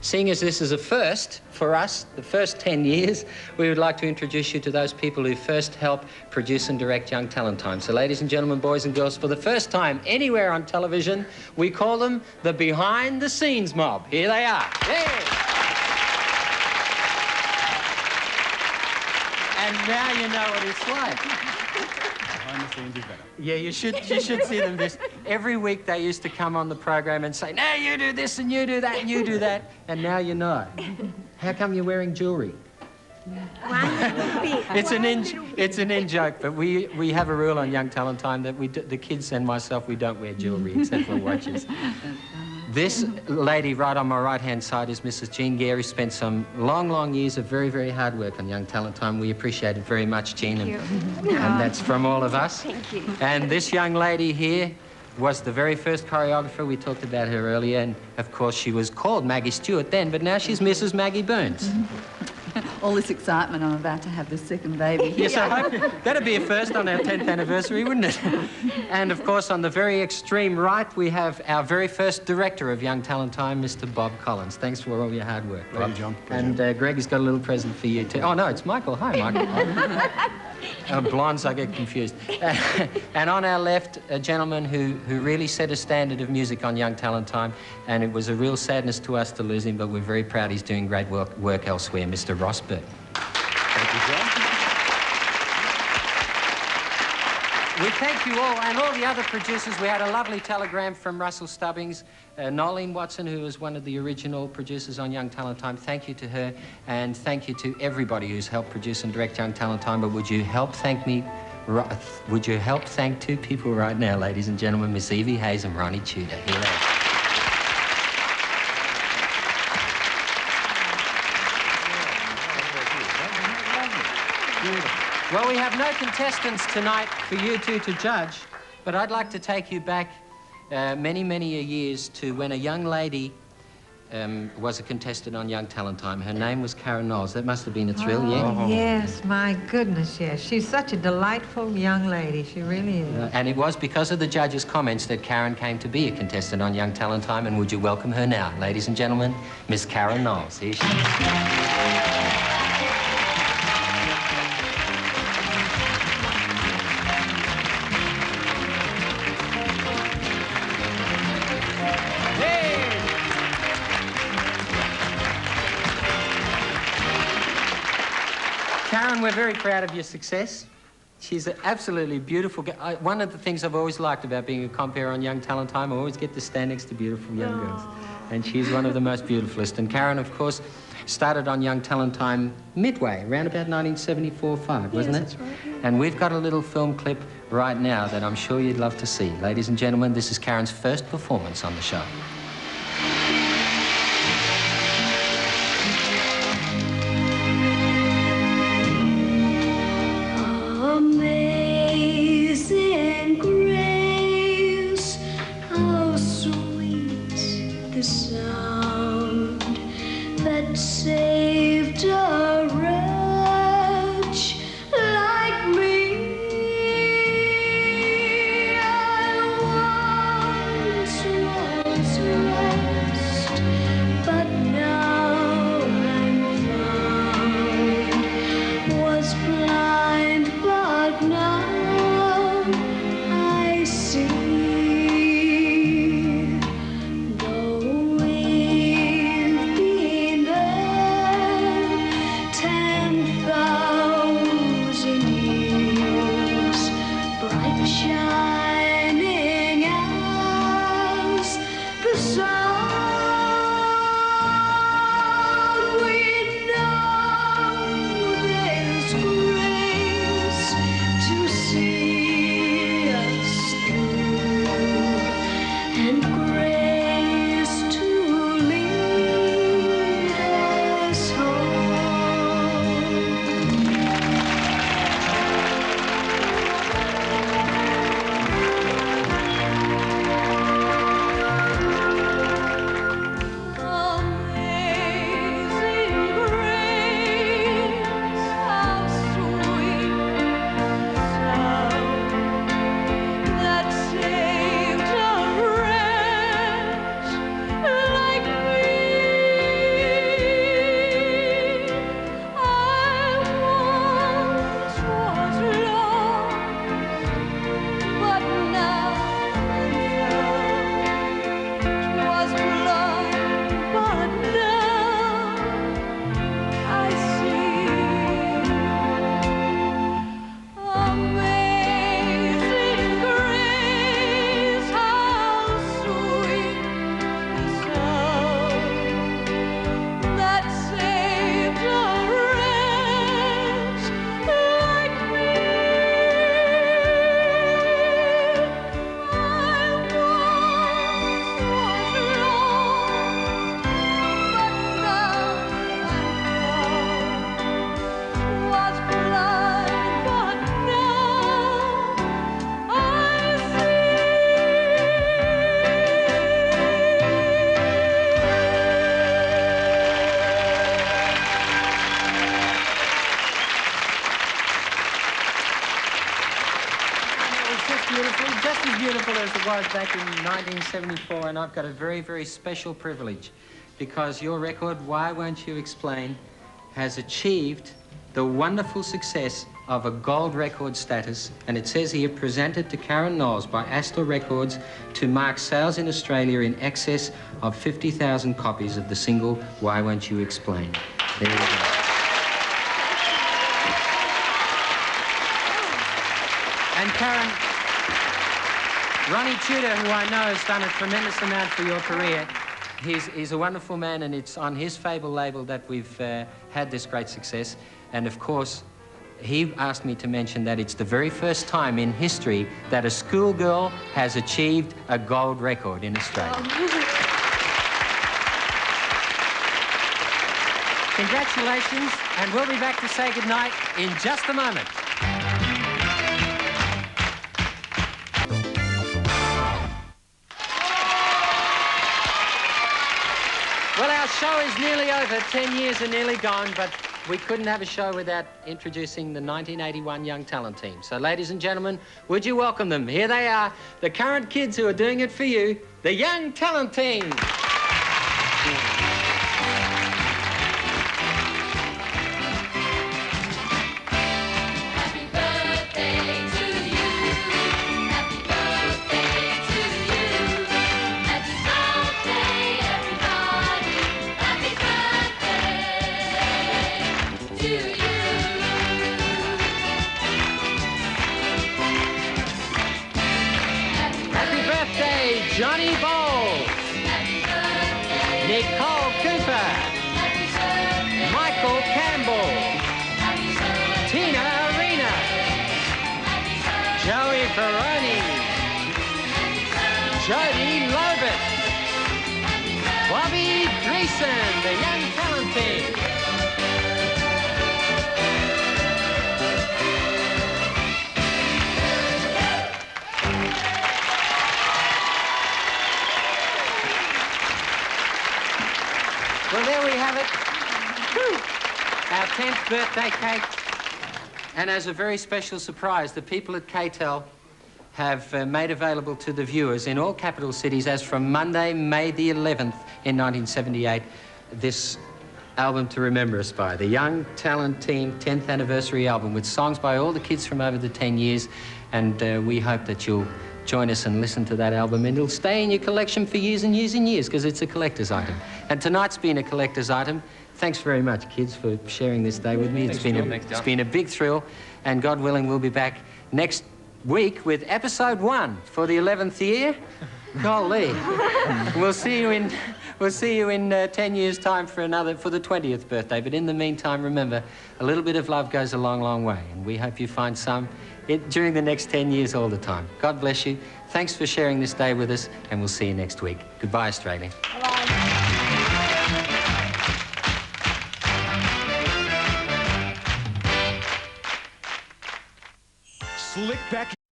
seeing as this is a first for us, the first 10 years, we would like to introduce you to those people who first helped produce and direct Young Talent Time. So ladies and gentlemen, boys and girls, for the first time anywhere on television, we call them the behind the scenes mob. Here they are. Yeah. And now you know what it's like. Behind the scenes is better. Yeah, you should see them this. Every week they used to come on the program and say, now you do this and you do that and you do that. And now you know. How come you're wearing jewellery? It's an in-joke, but we have a rule on Young Talent Time that the kids and myself, we don't wear jewellery except for watches. This lady right on my right-hand side is Mrs. Jean Gare, who spent some long, long years of very, very hard work on Young Talent Time. We appreciate it very much, Jean, and that's from all of us. Thank you. And this young lady here was the very first choreographer. We talked about her earlier, and of course she was called Maggie Stewart then, but now she's Mrs. Maggie Burns. All this excitement, I'm about to have the second baby. Yes, I hope that'd be a first on our 10th anniversary, wouldn't it? And of course, on the very extreme right, we have our very first director of Young Talent Time, Mr. Bob Collins. Thanks for all your hard work, Bob. Thank you, John. And Greg has got a little present for you too. Oh no, it's Michael. Hi, Michael. Blondes, I get confused. And on our left, a gentleman who really set a standard of music on Young Talent Time, and it was a real sadness to us to lose him, but we're very proud he's doing great work elsewhere, Mr. Ross Burton. Thank you, John. We thank you all, and all the other producers. We had a lovely telegram from Russell Stubbings, Nolene Watson, who was one of the original producers on Young Talent Time. Thank you to her, and thank you to everybody who's helped produce and direct Young Talent Time. But would you help thank me? Would you help thank two people right now, ladies and gentlemen, Miss Evie Hayes and Ronnie Tudor. Here they are. Well, we have no contestants tonight for you two to judge, but I'd like to take you back many, many years to when a young lady was a contestant on Young Talent Time. Her name was Karen Knowles. That must have been a thrill, yeah? Oh, yes, my goodness, yes. She's such a delightful young lady. She really is. And it was because of the judges' comments that Karen came to be a contestant on Young Talent Time, and would you welcome her now? Ladies and gentlemen, Miss Karen Knowles. Here she is. Karen, we're very proud of your success. She's an absolutely beautiful girl. One of the things I've always liked about being a compere on Young Talent Time, I always get to stand next to beautiful young girls. And she's one of the most beautifulest. And Karen, of course, started on Young Talent Time midway, around about 1974-5, wasn't it? That's right. And we've got a little film clip right now that I'm sure you'd love to see. Ladies and gentlemen, this is Karen's first performance on the show. Amazing grace, how sweet the sound that saved a wretch like me. I once was lost, but now I'm found. Was blind, but now I see. Though we've been there was back in 1974, and I've got a very, very special privilege because your record, Why Won't You Explain, has achieved the wonderful success of a gold record status, and it says here, presented to Karen Knowles by Astor Records to mark sales in Australia in excess of 50,000 copies of the single Why Won't You Explain. There you go. And Karen, Ronnie Tudor, who I know has done a tremendous amount for your career, he's a wonderful man, and it's on his Fable label that we've had this great success. And of course, he asked me to mention that it's the very first time in history that a schoolgirl has achieved a gold record in Australia. Congratulations, and we'll be back to say goodnight in just a moment. Well, our show is nearly over. 10 years are nearly gone, but we couldn't have a show without introducing the 1981 Young Talent Team. So, ladies and gentlemen, would you welcome them? Here they are, the current kids who are doing it for you, the Young Talent Team. Johnny Bowles, Nicole Cooper, Michael Campbell, Tina Arena, Joey Ferroni, Jody Lovett, Bobby Dreesen, the Young Talent Team. Well, there we have it. Whew. Our 10th birthday cake. And as a very special surprise, the people at KTEL have made available to the viewers in all capital cities as from Monday, May the 11th in 1978, this album to remember us by, the Young Talent Team 10th anniversary album with songs by all the kids from over the 10 years. And we hope that you'll join us and listen to that album, and it'll stay in your collection for years and years and years because it's a collector's item. And tonight's been a collector's item. Thanks very much, kids, for sharing this day with me. It's been a big thrill, and God willing, we'll be back next week with episode 1 for the 11th year. Golly. We'll see you in 10 years' time for the 20th birthday. But in the meantime, remember, a little bit of love goes a long, long way, and we hope you find some during the next 10 years all the time. God bless you. Thanks for sharing this day with us, and we'll see you next week. Goodbye, Australia. Bye-bye. Slick Beck